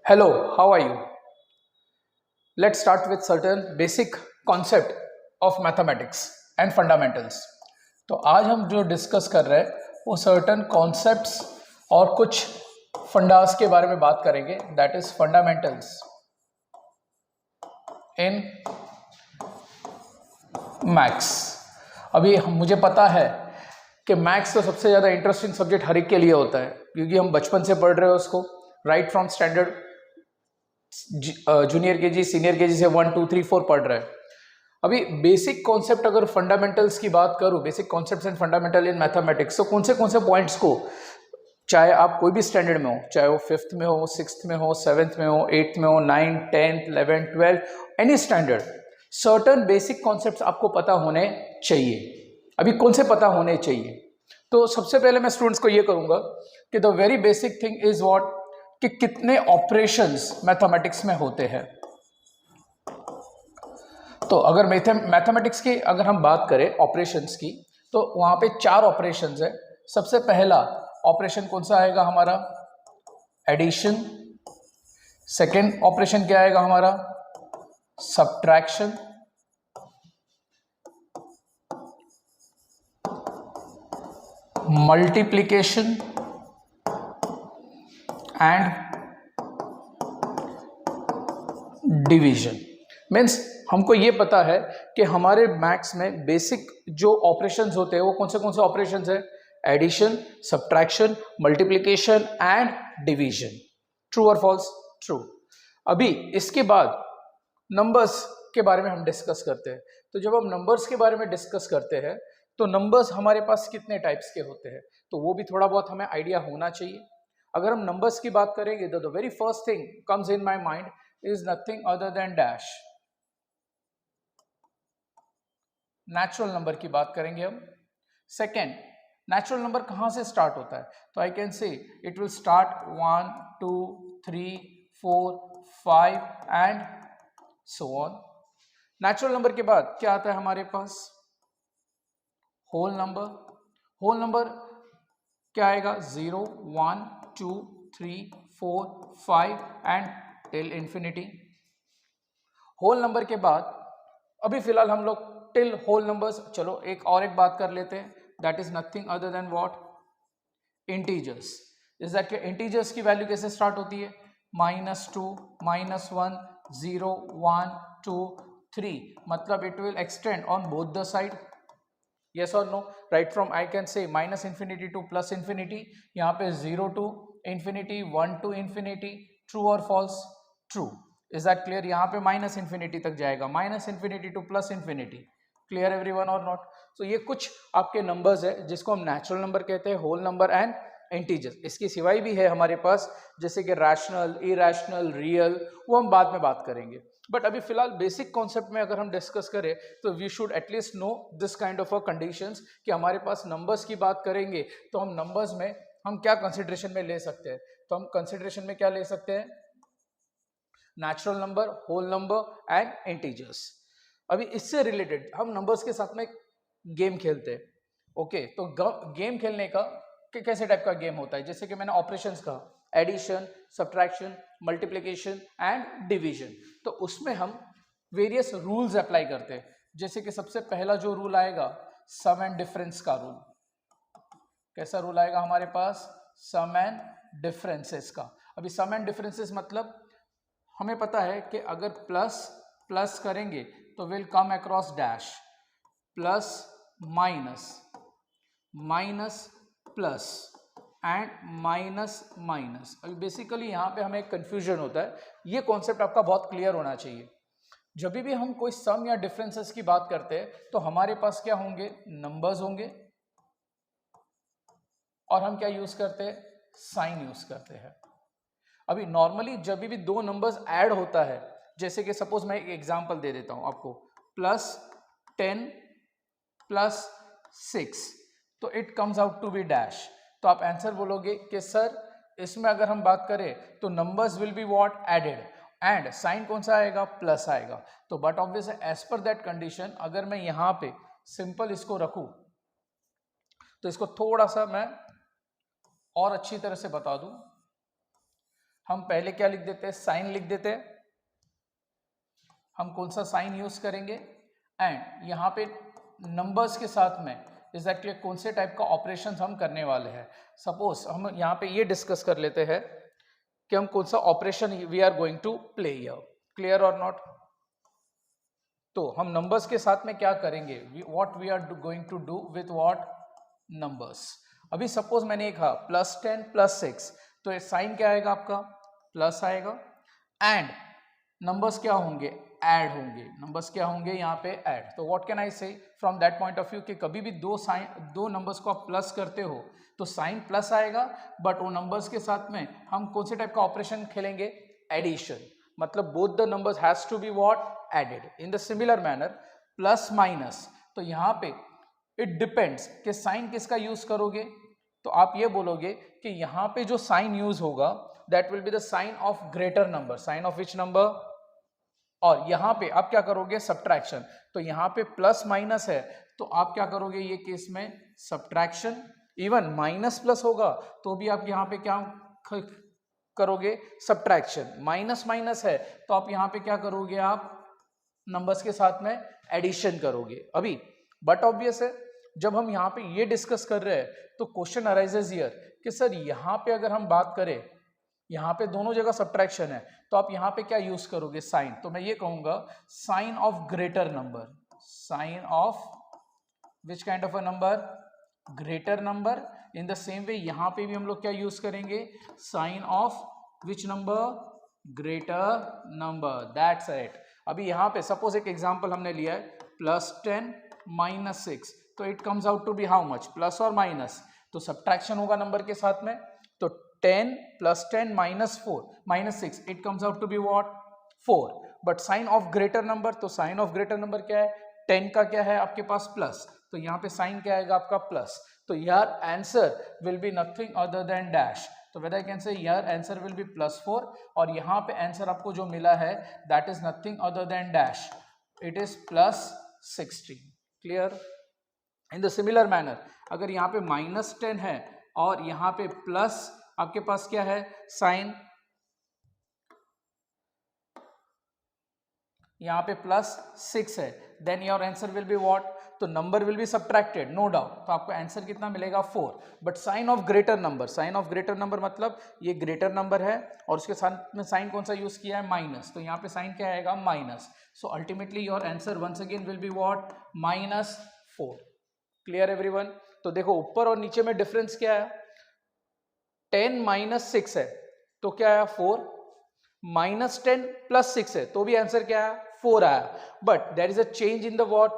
Hello, how are you? Let's start with certain basic concept of mathematics and fundamentals. तो आज हम जो discuss कर रहे हैं वो सर्टन कॉन्सेप्ट्स और कुछ फंडास के बारे में बात करेंगे, that is fundamentals in maths. अभी मुझे पता है कि मैथ्स तो सबसे ज़्यादा इंटरेस्टिंग सब्जेक्ट हर एक के लिए होता है, क्योंकि हम बचपन से पढ़ रहे हैं उसको, right from standard junior KG, senior KG से 1 2 3 4 पढ़ रहे हैं। अभी बेसिक कॉन्सेप्ट अगर फंडामेंटल्स की बात करूं, basic concepts and fundamental in mathematics, तो कौन से पॉइंट्स को, चाहे आप कोई भी स्टैंडर्ड में हो, चाहे वो 5th में हो, 6th में हो, 7th में हो, 8th में हो, 9th 10th 11th 12th any standard, certain basic concepts आपको पता होने चाहिए। अभी कौन से पता होने चाहिए? तो सबसे पहले मैं स्टूडेंट्स को ये करूंगा कि the very basic thing is what, कि कितने ऑपरेशंस मैथमेटिक्स में होते हैं। तो अगर मैथमेटिक्स की अगर हम बात करें ऑपरेशंस की, तो वहां पे 4 ऑपरेशंस है। सबसे पहला ऑपरेशन कौन सा आएगा हमारा? एडिशन। सेकेंड ऑपरेशन क्या आएगा हमारा? Subtraction. Multiplication and division. Means हमको ये पता है कि हमारे मैथ्स में बेसिक जो ऑपरेशंस होते हैं वो कौन से ऑपरेशंस है? Addition, subtraction, multiplication and division. True और फॉल्स? ट्रू। अभी इसके बाद नंबर्स के बारे में हम डिस्कस करते हैं। तो जब हम नंबर्स के बारे में डिस्कस करते हैं तो नंबर्स हमारे पास कितने टाइप्स के होते हैं, तो वो भी थोड़ा बहुत हमें आइडिया होना चाहिए। अगर हम नंबर्स की बात करेंगे तो the very first thing comes in my mind is nothing other than dash. Natural number की बात करेंगे हम। सेकेंड, नेचुरल नंबर कहां से स्टार्ट होता है? तो I can say it will start 1 2 3 4 5 and so on. Natural number के बाद क्या आता है हमारे पास? Whole number. होल नंबर क्या आएगा? 0 1 2 3 4 5 and till infinity. Whole number के बाद अभी फिलहाल हम लोग टिल होल नंबर्स, चलो एक बात कर लेते हैं, that is nothing other than what? Integers. Is that integers की वैल्यू कैसे स्टार्ट होती है? -2 -1 0 1 2 3, मतलब it will extend on both the side. yes or no? right from I can say minus infinity to plus infinity, यहाँ पे 0 to infinity, 1 to infinity। true or false? true। is that clear? यहाँ पे minus infinity तक जाएगा, minus infinity to plus infinity। clear everyone or not? so ये कुछ आपके numbers है जिसको हम नेचुरल नंबर कहते हैं, होल नंबर एंड इंटीजर। इसकी सिवाय भी है हमारे पास, जैसे कि रैशनल, इरैशनल, रियल, वो हम बाद में बात करेंगे। बट अभी फिलहाल बेसिक कॉन्सेप्ट में अगर हम डिस्कस करें तो we should at least know this kind of a conditions, कि हमारे पास नंबर्स की बात करेंगे तो हम नंबर्स में हम क्या कंसिडरेशन में ले सकते हैं? तो हम कंसिडरेशन में क्या ले सकते हैं? Natural number, whole number and integers. अभी इससे रिलेटेड हम नंबर्स के साथ में गेम खेलते हैं। ओके, तो गेम खेलने का कैसे टाइप का गेम होता है? जैसे कि मैंने ऑपरेशंस कहा, addition, subtraction, multiplication and division, तो उसमें हम वेरियस रूल्स अप्लाई करते हैं। जैसे कि सबसे पहला जो रूल आएगा, सम एंड डिफरेंस का रूल। कैसा रूल आएगा हमारे पास? सम एंड डिफरेंसेस का। अभी सम एंड डिफरेंसेस मतलब हमें पता है कि अगर प्लस प्लस करेंगे तो will come across dash, plus minus, minus plus and minus minus. अभी बेसिकली यहाँ पे हमें कंफ्यूजन होता है, ये कॉन्सेप्ट आपका बहुत क्लियर होना चाहिए। जब भी हम कोई सम या डिफरेंसेस की बात करते हैं तो हमारे पास क्या होंगे? नंबर्स होंगे, और हम क्या यूज करते हैं? साइन यूज करते हैं। अभी नॉर्मली जब भी दो नंबर्स ऐड होता है, जैसे कि सपोज मैं एक एग्जांपल दे देता हूं आपको, +10 +6, तो it comes out to be dash. तो आप आंसर बोलोगे कि सर इसमें अगर हम बात करें तो numbers will be what? Added, and sign कौन सा आएगा? प्लस आएगा। तो but obvious as per that condition, अगर मैं यहां पे सिंपल इसको रखूं, तो इसको थोड़ा सा मैं और अच्छी तरह से बता दूं, हम पहले क्या लिख देते हैं, साइन लिख देते हैं। हम कौन सा साइन यूज करेंगे, एंड यहाँ पे नंबर्स के साथ में एग्जैक्टली कौन से टाइप का ऑपरेशन हम करने वाले हैं। सपोज हम यहाँ पे ये डिस्कस कर लेते हैं कि हम कौन सा operation we are going to play here, clear और नॉट। तो हम नंबर्स के साथ में क्या करेंगे, what we are going to do with what numbers. अभी सपोज मैंने कहा +10 +6, तो ये साइन क्या आएगा आपका, प्लस आएगा, एंड नंबर्स क्या होंगे, ऐड होंगे। नंबर्स क्या होंगे यहाँ पे, ऐड। तो व्हाट कैन आई से from that point of view कि कभी भी दो नंबर्स को आप प्लस करते हो तो साइन प्लस आएगा, बट वो नंबर्स के साथ में हम कौन से टाइप का ऑपरेशन खेलेंगे, एडिशन। मतलब both the numbers has to be what, added. In the similar manner plus minus, तो यहाँ पे इट डिपेंड्स कि साइन किसका यूज करोगे। तो आप ये बोलोगे कि यहाँ पे जो साइन यूज होगा that will be the sign of greater number, sign of which number. और यहाँ पे आप क्या करोगे, सब्ट्रैक्शन। तो यहाँ पे प्लस माइनस है तो आप क्या करोगे ये केस में, सब्ट्रैक्शन। इवन माइनस प्लस होगा तो भी आप यहाँ पे क्या करोगे, सब्ट्रैक्शन। माइनस माइनस है तो आप यहाँ पे क्या करोगे, आप नंबर्स के साथ में एडिशन करोगे। अभी बट ऑब्वियस है जब हम यहाँ पे ये डिस्कस कर रहे हैं तो क्वेश्चन अराइजेज हियर कि सर यहाँ पे अगर हम बात करें, यहाँ पे दोनों जगह सब्ट्रैक्शन है तो आप यहाँ पे क्या यूज करोगे, साइन। तो मैं ये कहूंगा sign of greater number, sign of which kind of a number, greater number. In the same way यहाँ पे भी हम लोग क्या यूज करेंगे, sign of which number, greater number, that's it. अभी यहाँ पे सपोज एक एग्जांपल हमने लिया है +10 -6, तो it comes out to be how much, plus और माइनस। तो सब्ट्रैक्शन होगा नंबर के साथ में, तो 10 + 10 - 6 it comes out to be what, 4। But sign of greater number, तो साइन ऑफ ग्रेटर नंबर क्या है, 10 का क्या है आपके पास प्लस, तो यहाँ पे साइन क्या आएगा आपका प्लस। तो यार answer will be nothing other than dash. तो वेदर आई कैन से यार आंसर विल बी +4, और यहाँ पे आंसर आपको जो मिला है that is nothing other than dash, it is +16। Clear. In the similar manner अगर यहाँ पे -10 है और यहाँ पे प्लस आपके पास क्या है, साइन, यहाँ पे +6 है, then your answer will be what, तो number will be subtracted no doubt, तो आपका आंसर कितना मिलेगा, 4। But sign of greater number, sign of greater number मतलब ये ग्रेटर नंबर है और उसके साथ में साइन कौन सा यूज किया है, माइनस, तो यहाँ पे साइन क्या आएगा, minus. So ultimately your answer once again will be what, -4। Clear everyone. तो देखो ऊपर और नीचे में डिफरेंस क्या है, 10 - 6 है तो क्या आया, 4, -10 + 6 है तो भी आंसर क्या है, 4 आया। But there is a change in the what,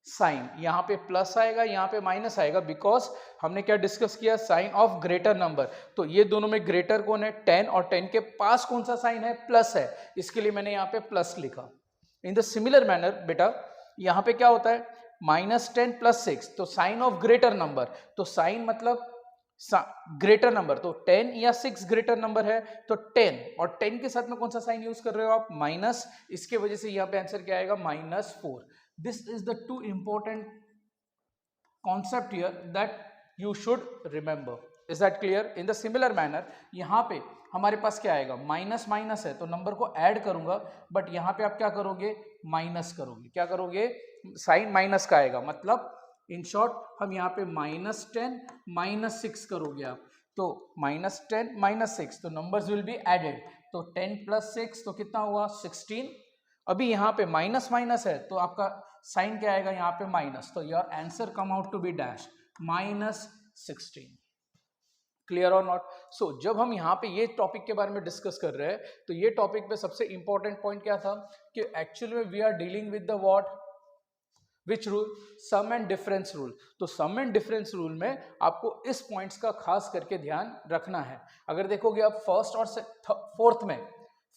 sign. यहाँ पे प्लस आएगा, यहाँ पे माइनस आएगा, बिकॉज हमने क्या डिस्कस किया, साइन ऑफ ग्रेटर नंबर। तो ये दोनों में ग्रेटर कौन है, 10, और 10 के पास कौन सा साइन है, प्लस है, इसके लिए मैंने यहाँ पे प्लस लिखा। इन द सिमिलर मैनर बेटा यहाँ पे क्या होता है, -10 + 6, तो साइन ऑफ ग्रेटर नंबर, तो साइन मतलब ग्रेटर नंबर, तो 10 या 6 ग्रेटर नंबर है तो 10, और 10 के साथ में कौन सा साइन यूज कर रहे हो आप, माइनस, इसके वजह से यहाँ पे आंसर क्या आएगा, -4। This is the two important concept here that you should remember. Is that clear? In the similar manner, यहाँ पे हमारे पास क्या आएगा, माइनस माइनस है तो नंबर को ऐड करूंगा, बट यहाँ पे आप क्या करोगे, माइनस करोगे, क्या करोगे, साइन माइनस का आएगा, मतलब इन शॉर्ट हम यहाँ पे -10 - 6 करोगे आप, तो -10 - 6, तो नंबर्स विल बी एडेड, तो 10 + 6 तो कितना हुआ, 16। अभी यहाँ पे माइनस माइनस है तो आपका साइन क्या आएगा, यहाँ पे माइनस, तो your answer come out to be dash, -16। Clear और नॉट। सो जब हम यहाँ पे ये टॉपिक के बारे में डिस्कस कर रहे हैं तो ये टॉपिक पे सबसे इंपॉर्टेंट पॉइंट क्या था कि एक्चुअली में we are dealing with the what, which rule, sum and difference rule. तो सम एंड डिफरेंस रूल में आपको इस पॉइंट्स का खास करके ध्यान रखना है। अगर देखोगे आप फर्स्ट और फोर्थ में,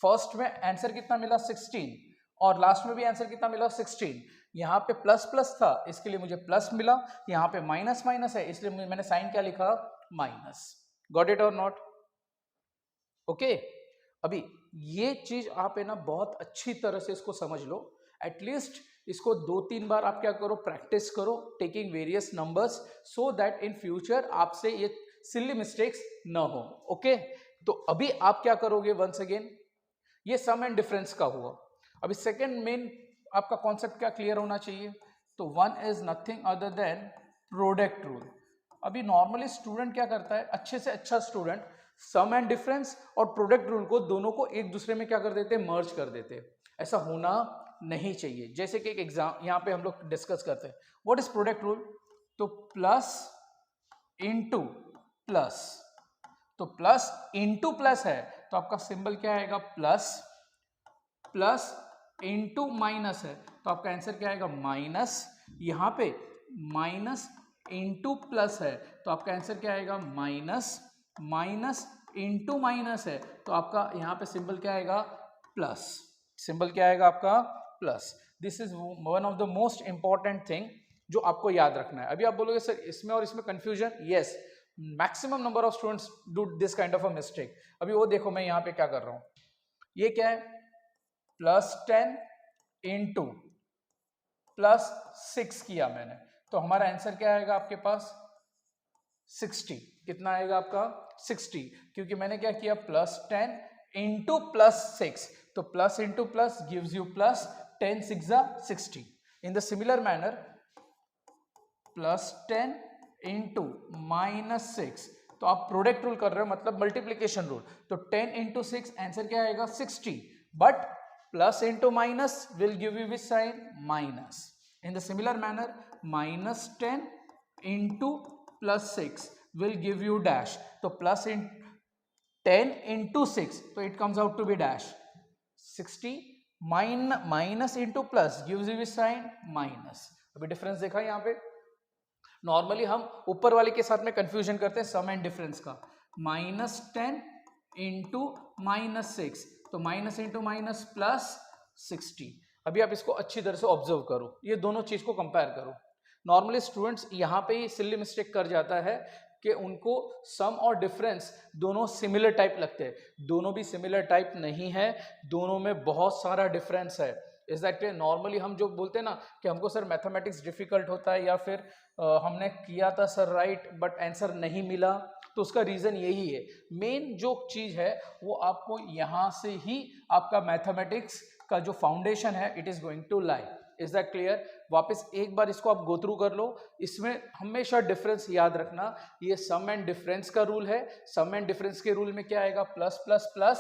फर्स्ट में आंसर कितना मिला, 16, और लास्ट में भी आंसर कितना मिला, 16। यहाँ पे प्लस प्लस था इसके लिए मुझे प्लस मिला, यहाँ पे माइनस माइनस है इसलिए मैंने साइन क्या लिखा, माइनस। गॉट इट और नॉट, ओके। अभी ये चीज आप है ना बहुत अच्छी तरह से इसको समझ लो, एटलीस्ट इसको 2-3 बार आप क्या करो, प्रैक्टिस करो, taking various numbers, so that in future आपसे ये सिली मिस्टेक्स न हो, ओके। तो अभी आप क्या करोगे, वंस अगेन ये सम एंड डिफरेंस का हुआ। अभी सेकेंड मेन आपका कॉन्सेप्ट क्या क्लियर होना चाहिए, तो one is nothing other than product rule. अभी नॉर्मली स्टूडेंट क्या करता है, अच्छे से अच्छा स्टूडेंट सम एंड डिफरेंस और प्रोडक्ट रूल को दोनों को एक दूसरे में क्या कर देते हैं, मर्ज कर देते हैं। ऐसा होना नहीं चाहिए। जैसे कि एक एग्जाम यहाँ पे हम लोग डिस्कस करते हैं, व्हाट इज प्रोडक्ट रूल, तो प्लस इनटू प्लस, तो प्लस इनटू प्लस है तो आपका सिंबल क्या आएगा, प्लस, प्लस इनटू माइनस है तो आपका आंसर क्या आएगा, माइनस। यहां पे माइनस इनटू प्लस है तो आपका आंसर क्या आएगा, माइनस, माइनस इनटू माइनस है तो आपका यहां पे सिंबल क्या आएगा, प्लस। सिंबल क्या आएगा आपका, plus. This is one of the most important thing जो आपको याद रखना है। अभी आप बोलोगे सर इसमें और इसमें confusion, yes, maximum number of students do this kind of a mistake. अभी वो देखो मैं यहाँ पे क्या कर रहा हूँ, ये क्या है, +10 इंटू +6 किया मैंने, तो हमारा आंसर क्या आएगा आपके पास, 60। कितना आएगा आपका, 60, क्योंकि मैंने क्या किया, +10 इंटू +6, तो plus into plus gives you plus, 10 6 60। In the similar manner +10 into -6, तो आप प्रोडक्ट रूल कर रहे हो मतलब मल्टीप्लीकेशन रूल, तो 10 इंटू 6 आंसर क्या आएगा, 60, but plus into minus will give you which sign, minus. In the similar manner -10 into +6 will give you dash, तो प्लस इन 10 इंटू 6 तो it comes out to be dash 60, minus into plus gives you which sign, minus. अभी difference देखा यहाँ पे, normally हम ऊपर वाले के साथ में कंफ्यूजन करते हैं सम एंड डिफरेंस का, -10 इंटू -6, तो माइनस इंटू माइनस प्लस 60। अभी आप इसको अच्छी तरह से ऑब्जर्व करो, ये दोनों चीज को कंपेयर करो। नॉर्मली स्टूडेंट्स यहाँ पे ही सिली मिस्टेक कर जाता है कि उनको सम और डिफरेंस दोनों सिमिलर टाइप लगते हैं, दोनों भी सिमिलर टाइप नहीं है, दोनों में बहुत सारा डिफरेंस है। Is that clear? नॉर्मली हम जो बोलते हैं ना कि हमको सर मैथमेटिक्स डिफिकल्ट होता है या फिर हमने किया था सर राइट बट आंसर नहीं मिला, तो उसका रीजन यही है। मेन जो चीज है वो आपको यहाँ से ही आपका मैथमेटिक्स का जो फाउंडेशन है it is going to lie. Is that clear? वापस एक बार इसको आप गो थ्रू कर लो। इसमें हमेशा डिफरेंस याद रखना, ये सम एंड डिफरेंस का रूल है। सम एंड डिफरेंस के रूल में क्या आएगा, plus plus plus,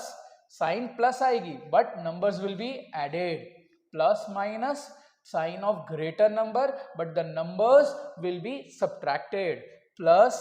sign plus आएगी but numbers will be added, plus minus sign of greater number but the numbers will be subtracted, plus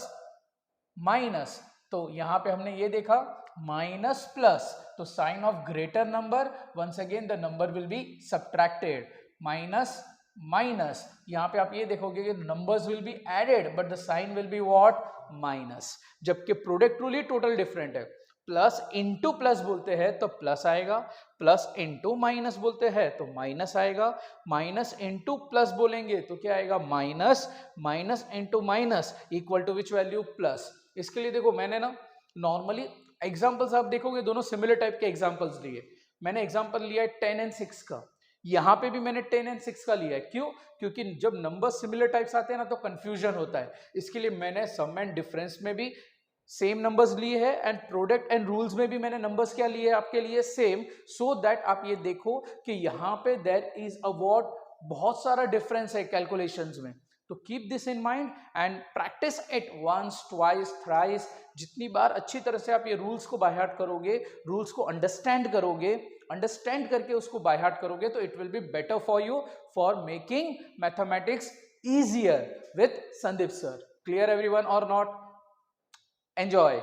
minus, तो यहां पे हमने ये देखा माइनस प्लस, तो sign of greater number once again the number will be subtracted, minus minus, यहां पे आप ये देखोगे कि numbers will be added but the sign will be what, minus. जबकि प्रोडक्ट रूल ही टोटल डिफरेंट है, प्लस इंटू प्लस बोलते हैं तो प्लस आएगा, प्लस इंटू माइनस बोलते हैं तो माइनस आएगा, माइनस इंटू प्लस बोलेंगे तो क्या आएगा, minus, minus into minus equal to which value, plus. इसके लिए देखो मैंने ना नॉर्मली एग्जांपल्स आप देखोगे दोनों सिमिलर टाइप के एग्जांपल्स लिए। मैंने एग्जांपल लिया है 10 and 6 का, यहाँ पे भी मैंने 10 and 6 का लिया है। क्यों? क्योंकि जब नंबर सिमिलर टाइप्स आते हैं ना तो कंफ्यूजन होता है, इसके लिए मैंने सम एंड डिफरेंस में भी सेम नंबर्स लिए हैं एंड प्रोडक्ट एंड रूल्स में भी मैंने नंबर्स क्या लिए आपके लिए, सेम, सो दैट आप ये देखो कि यहाँ पे देयर इज अ व्हाट, बहुत सारा डिफरेंस है कैलकुलेशंस में। तो keep this in mind and practise it once, twice, thrice. जितनी बार अच्छी तरह से आप ये रूल्स को बाय हार्ट करोगे, रूल्स को अंडरस्टैंड करोगे, अंडरस्टैंड करके उसको बाय हार्ट करोगे तो it will be better for you for making mathematics easier with Sandeep sir. Clear everyone or not? Enjoy.